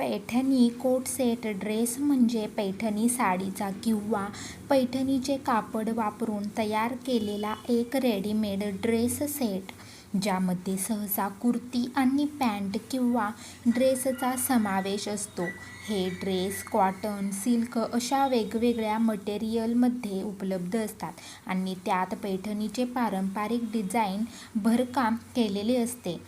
Paithani coat set dress म्हणजे पैठणी साडीचा किंवा पैठणीचे कापड वापरून तयार केलेला एक रेडीमेड ड्रेस सेट, ज्यामध्ये सहसा कुर्ती आणि पॅन्ट किंवा ड्रेसचा समावेश असतो. हे ड्रेस कॉटन, सिल्क अशा वेगवेगळ्या मटेरियलमध्ये उपलब्ध असतात आणि त्यात पैठणीचे पारंपरिक डिझाईन भरकाम केलेले असते.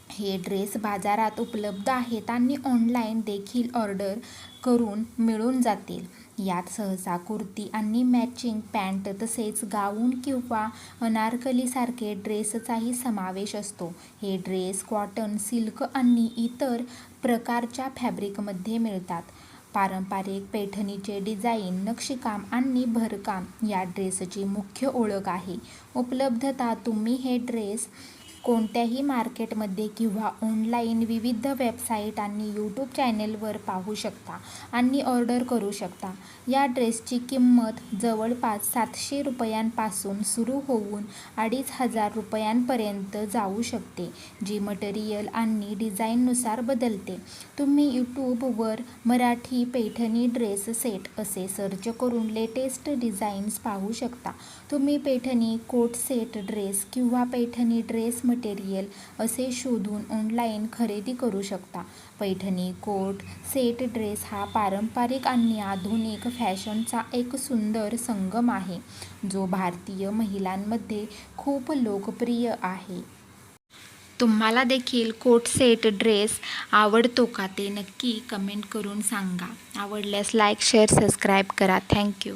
हे ड्रेस बाजारात उपलब्ध आहेत आणि ऑनलाईन देखील ऑर्डर करून मिळून जातील. यात सहसा कुर्ती आणि मॅचिंग पॅन्ट तसेच गाऊन किंवा अनारकलीसारखे ड्रेसचाही समावेश असतो. हे ड्रेस कॉटन, सिल्क आणि इतर प्रकारच्या फॅब्रिकमध्ये मिळतात. पारंपरिक पैठणीचे डिझाईन, नक्षीकाम आणि भरकाम या ड्रेसची मुख्य ओळख आहे. उपलब्धता: तुम्ही हे ड्रेस कोणत्याही मार्केटमध्ये किंवा ऑनलाईन विविध वेबसाईट आणि यूट्यूब चॅनेलवर पाहू शकता आणि ऑर्डर करू शकता. या ड्रेसची किंमत जवळपास 700 रुपयांपासून सुरू होऊन 2500 रुपयांपर्यंत जाऊ शकते, जी मटेरियल आणि डिझाईननुसार बदलते. तुम्ही यूट्यूबवर मराठी पैठणी ड्रेस सेट असे सर्च करून लेटेस्ट डिझाईन्स पाहू शकता. तुम्ही पैठणी कोट सेट ड्रेस किंवा पैठणी ड्रेस मटेरियल असे शोधून ऑनलाईन खरेदी करू शकता. पैठणी कोट सेट ड्रेस हा पारंपरिक आणि आधुनिक फॅशनचा एक सुंदर संगम आहे, जो भारतीय महिलांमध्ये खूप लोकप्रिय आहे. तुम्हाला देखील कोट सेट ड्रेस आवडतो का, ते नक्की कमेंट करून सांगा. आवडल्यास लाईक, शेअर, सबस्क्राईब करा. थँक्यू.